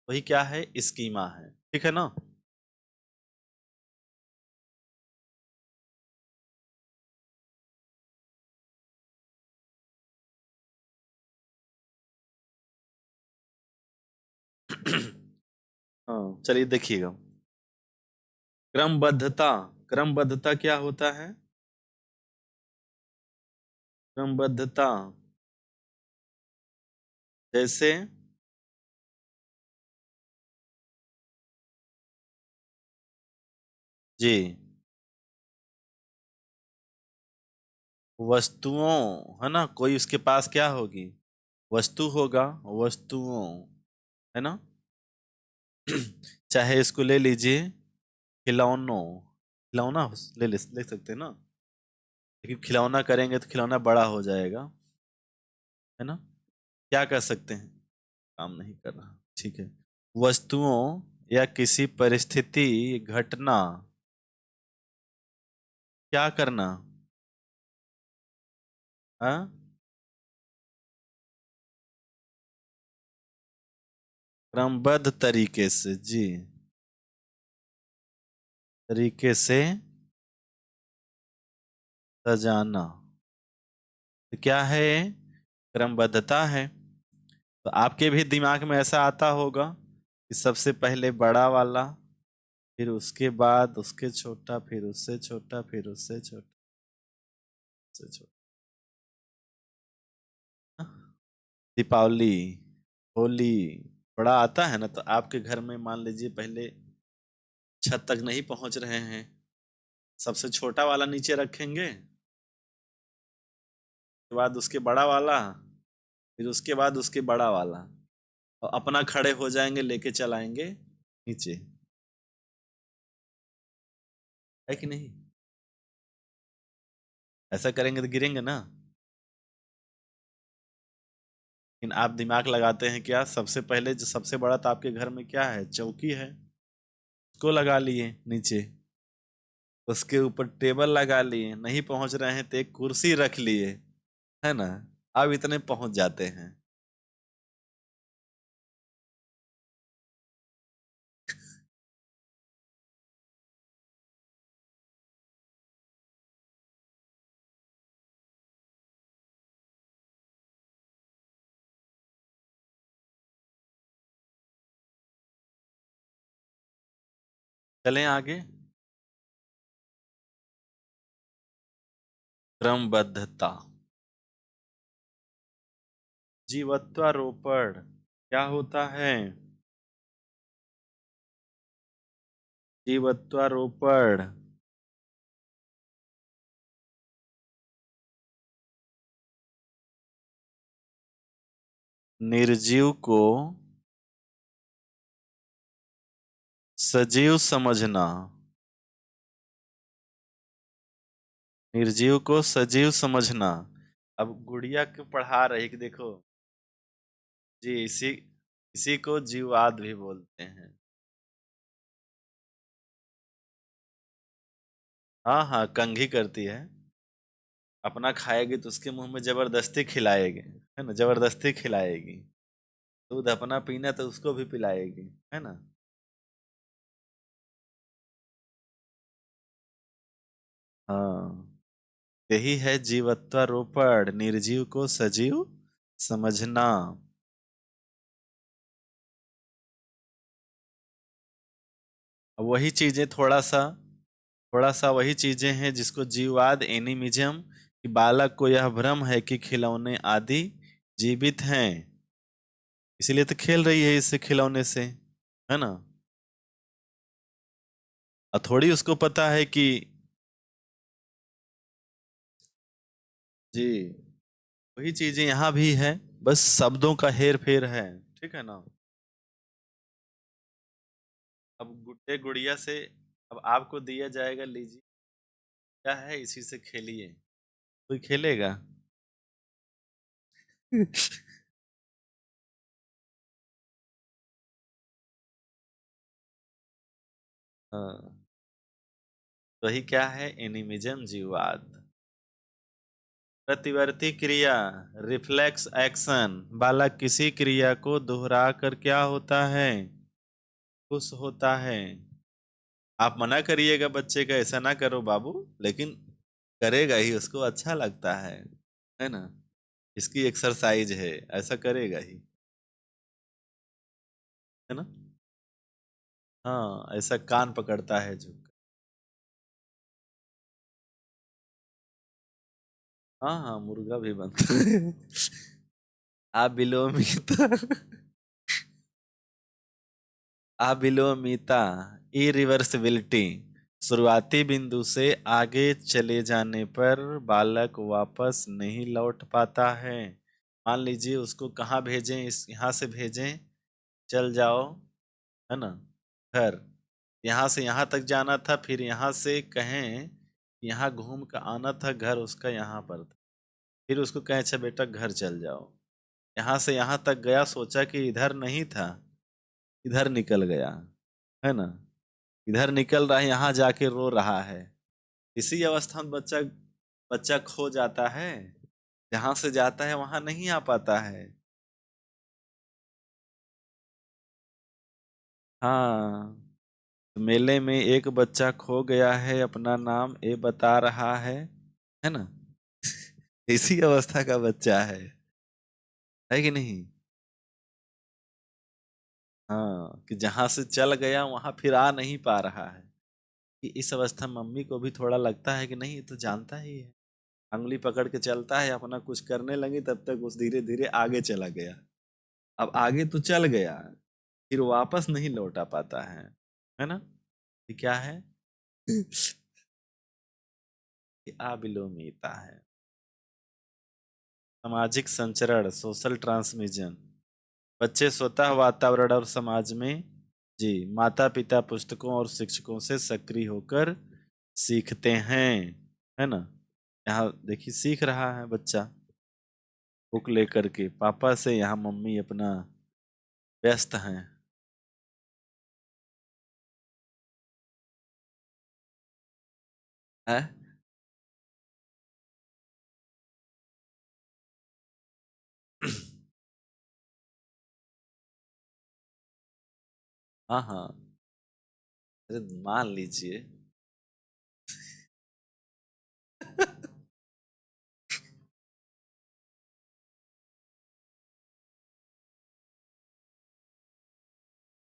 वही क्या है, स्कीमा है, ठीक है ना। हाँ, चलिए देखिएगा, क्रमबद्धता। क्रमबद्धता क्या होता है? क्रमबद्धता जैसे जी, वस्तुओं है ना, कोई उसके पास क्या होगी, वस्तु होगा, वस्तुओं, है ना। चाहे इसको ले लीजिए, खिलौनों, खिलौना ले सकते हैं ना, लेकिन खिलौना करेंगे तो खिलौना बड़ा हो जाएगा, है ना। क्या कर सकते हैं, काम नहीं कर रहा, ठीक है। वस्तुओं या किसी परिस्थिति, घटना, क्या करना, हाँ, क्रमबद्ध तरीके से, जी, तरीके से सजाना, तो क्या है, क्रमबद्धता है। तो आपके भी दिमाग में ऐसा आता होगा कि सबसे पहले बड़ा वाला, फिर उसके बाद उसके छोटा, फिर उससे छोटा, फिर उससे छोटा, उससे छोटा। दीपावली, होली, बड़ा आता है ना, तो आपके घर में मान लीजिए पहले छत तक नहीं पहुंच रहे हैं, सबसे छोटा वाला नीचे रखेंगे, उसके बाद उसके बड़ा वाला, फिर उसके बाद उसके बड़ा वाला, और अपना खड़े हो जाएंगे, लेके चलाएंगे नीचे, है कि नहीं। ऐसा करेंगे तो गिरेंगे ना। लेकिन आप दिमाग लगाते हैं क्या, सबसे पहले जो सबसे बड़ा तो आपके घर में क्या है, चौकी है, उसको लगा लिए नीचे, उसके ऊपर टेबल लगा लिए, नहीं पहुंच रहे हैं तो एक कुर्सी रख लिए, है ना, अब इतने पहुंच जाते हैं। चलें आगे, क्रमबद्धता, जीवत्वारोपण क्या होता है, जीवत्वारोपण, निर्जीव को सजीव समझना, निर्जीव को सजीव समझना। अब गुड़िया को पढ़ा रही कि देखो, जी, इसी इसी को जीवाद भी बोलते हैं। हाँ हाँ, कंघी करती है, अपना खाएगी तो उसके मुंह में जबरदस्ती खिलाएगी, है ना, जबरदस्ती खिलाएगी, दूध अपना पीना तो उसको भी पिलाएगी, है ना। हाँ, यही है जीवत्वारोपण, निर्जीव को सजीव समझना। अब वही चीजें थोड़ा सा वही चीजें हैं जिसको जीववाद, एनिमिज्म, कि बालक को यह भ्रम है कि खिलौने आदि जीवित हैं, इसीलिए तो खेल रही है इससे, खिलौने से, है ना। और थोड़ी उसको पता है कि, जी, वही चीजें यहाँ भी है, बस शब्दों का हेर फेर है, ठीक है ना। अब गुड्डे गुड़िया से, अब आपको दिया जाएगा, लीजिए, क्या है, इसी से खेलिए, कोई खेलेगा, हाँ, वही क्या है, एनिमिज्म, जीववाद। प्रतिवर्ती क्रिया, रिफ्लेक्स एक्शन, बालक किसी क्रिया को दोहरा कर क्या होता है, खुश होता है। आप मना करिएगा बच्चे का, ऐसा ना करो बाबू, लेकिन करेगा ही, उसको अच्छा लगता है ना, इसकी एक्सरसाइज है, ऐसा करेगा ही, है ना। हाँ, ऐसा कान पकड़ता है झुक। हाँ हाँ, मुर्गा भी बनता है। आप बिलोमीता, अबिलोमिता, इरिवर्सिबिलिटी, शुरुआती बिंदु से आगे चले जाने पर बालक वापस नहीं लौट पाता है। मान लीजिए उसको कहाँ भेजें, इस यहाँ से भेजें, चल जाओ, है ना, घर, यहाँ से यहाँ तक जाना था, फिर यहाँ से कहें यहाँ घूम कर आना था, घर उसका यहाँ पर था, फिर उसको कहें अच्छा बेटा घर चल जाओ, यहाँ से यहाँ तक गया, सोचा कि इधर नहीं था, इधर निकल गया, है ना, इधर निकल रहा है, यहाँ जाके रो रहा है। इसी अवस्था में बच्चा बच्चा खो जाता है, जहां से जाता है वहां नहीं आ पाता है। हाँ, मेले में एक बच्चा खो गया है, अपना नाम ए बता रहा है ना। इसी अवस्था का बच्चा है कि नहीं। हाँ, कि जहां से चल गया वहां फिर आ नहीं पा रहा है, कि इस अवस्था में मम्मी को भी थोड़ा लगता है कि नहीं ये तो जानता ही है, अंगुली पकड़ के चलता है, अपना कुछ करने लगी तब तक उस धीरे धीरे आगे चला गया। अब आगे तो चल गया, फिर वापस नहीं लौटा पाता है ना। ये क्या है, ये अबिलोमीता है। सामाजिक संचरण, सोशल ट्रांसमिशन, बच्चे स्वतः वातावरण और समाज में, जी, माता पिता, पुस्तकों और शिक्षकों से सक्रिय होकर सीखते हैं, है ना। यहाँ देखिए सीख रहा है बच्चा, बुक लेकर के, पापा से, यहाँ मम्मी अपना व्यस्त हैं। है। हाँ हाँ, अरे मान लीजिए।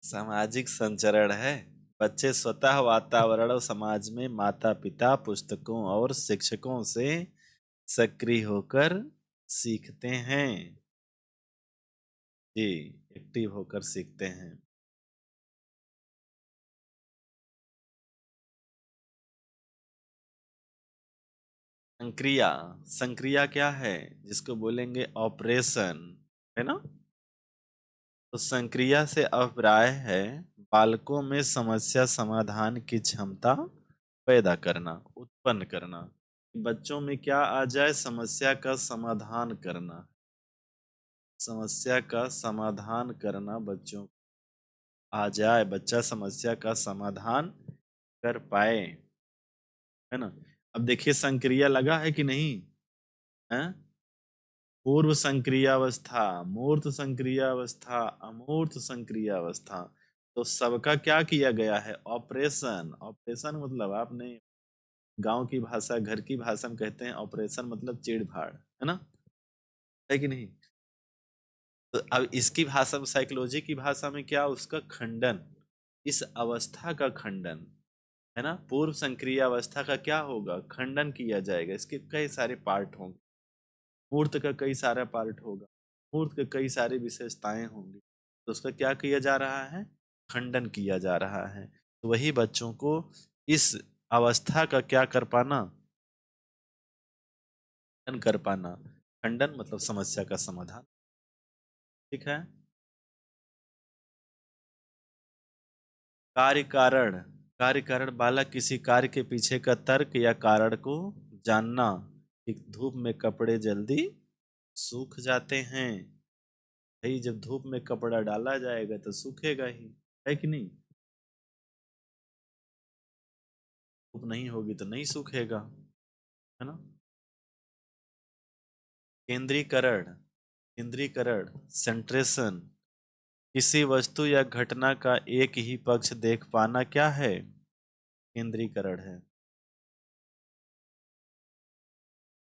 सामाजिक संचरण है, बच्चे स्वतः वातावरण और समाज में माता पिता, पुस्तकों और शिक्षकों से सक्रिय होकर सीखते हैं। जी, एक्टिव होकर सीखते हैं। संक्रिया, संक्रिया क्या है, जिसको बोलेंगे ऑपरेशन, है ना। तो संक्रिया से अभिप्राय है बालकों में समस्या समाधान की क्षमता पैदा करना, उत्पन्न करना। बच्चों में क्या आ जाए, समस्या का समाधान करना, समस्या का समाधान करना बच्चों आ जाए, बच्चा समस्या का समाधान कर पाए, है ना। अब देखिए संक्रिया लगा है कि नहीं है, पूर्व संक्रियावस्था, मूर्त संक्रियावस्था, अमूर्त संक्रियावस्था। तो सबका क्या किया गया है, ऑपरेशन। ऑपरेशन मतलब आपने गांव की भाषा, घर की भाषा में कहते हैं ऑपरेशन मतलब चीड़ फाड़, है ना, है कि नहीं। तो अब इसकी भाषा में, साइकोलॉजी की भाषा में क्या, उसका खंडन, इस अवस्था का खंडन, है ना, पूर्व संक्रिय अवस्था का क्या होगा, खंडन किया जाएगा, इसके कई सारे पार्ट होंगे, मूर्त का कई सारा पार्ट होगा, मूर्त के कई सारी विशेषताएं होंगी, तो उसका क्या किया जा रहा है, खंडन किया जा रहा है। तो वही बच्चों को इस अवस्था का क्या कर पाना, खंडन कर पाना। खंडन मतलब समस्या का समाधान, ठीक है। कार्य कारण, कार्य कारण, बालक किसी कार्य के पीछे का तर्क या कारण को जानना, कि धूप में कपड़े जल्दी सूख जाते हैं। भाई जब धूप में कपड़ा डाला जाएगा तो सूखेगा ही, है कि नहीं? धूप नहीं होगी तो नहीं सूखेगा, है ना? केंद्रीकरण, केंद्रीकरण, सेंट्रेशन, किसी वस्तु या घटना का एक ही पक्ष देख पाना क्या है? केंद्रीकरण है।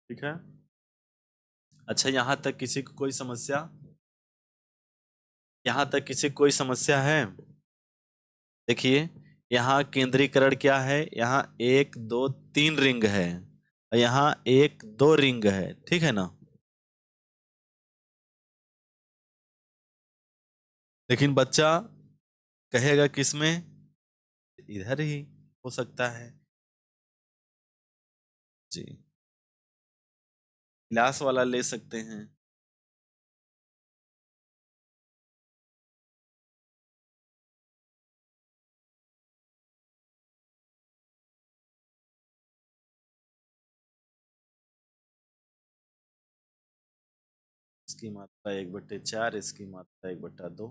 ठीक है। अच्छा, यहां तक किसी को कोई समस्या? यहां तक किसी को कोई समस्या है? देखिए, यहाँ केंद्रीकरण क्या है, यहाँ एक दो तीन रिंग है, और यहाँ एक दो रिंग है, ठीक है ना? लेकिन बच्चा कहेगा किसमें? इधर ही हो सकता है। जी, गिलास वाला ले सकते हैं। इसकी मात्रा 1/4, इसकी मात्रा 1/2।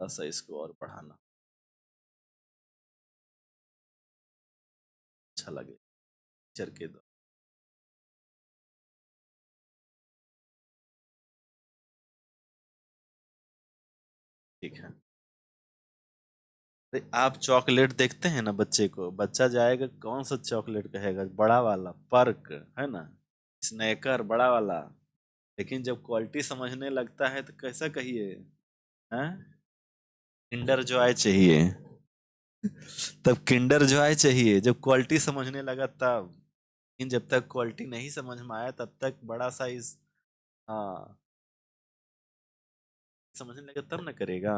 थोड़ा सा इसको और बढ़ाना अच्छा लगे चर के दो। ठीक है। अरे आप चॉकलेट देखते हैं ना, बच्चे को, बच्चा जाएगा कौन सा चॉकलेट कहेगा? बड़ा वाला, पर्क, है ना, स्नैकर, बड़ा वाला। लेकिन जब क्वालिटी समझने लगता है तो कैसा कहिए, हैं? किंडर जॉय चाहिए। तब किंडर जॉय चाहिए जब क्वालिटी समझने लगा तब। लेकिन जब तक क्वालिटी नहीं समझ में आया तब तक बड़ा साइज, हाँ, समझने लगा तब ना करेगा।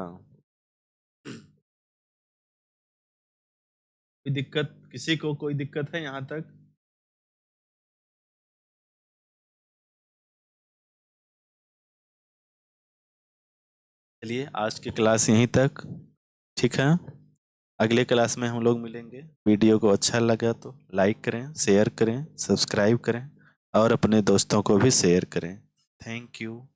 कोई दिक्कत, किसी को कोई दिक्कत है यहाँ तक? चलिए आज की क्लास यहीं तक, ठीक है। अगले क्लास में हम लोग मिलेंगे। वीडियो को अच्छा लगा तो लाइक करें, शेयर करें, सब्सक्राइब करें और अपने दोस्तों को भी शेयर करें। Thank you.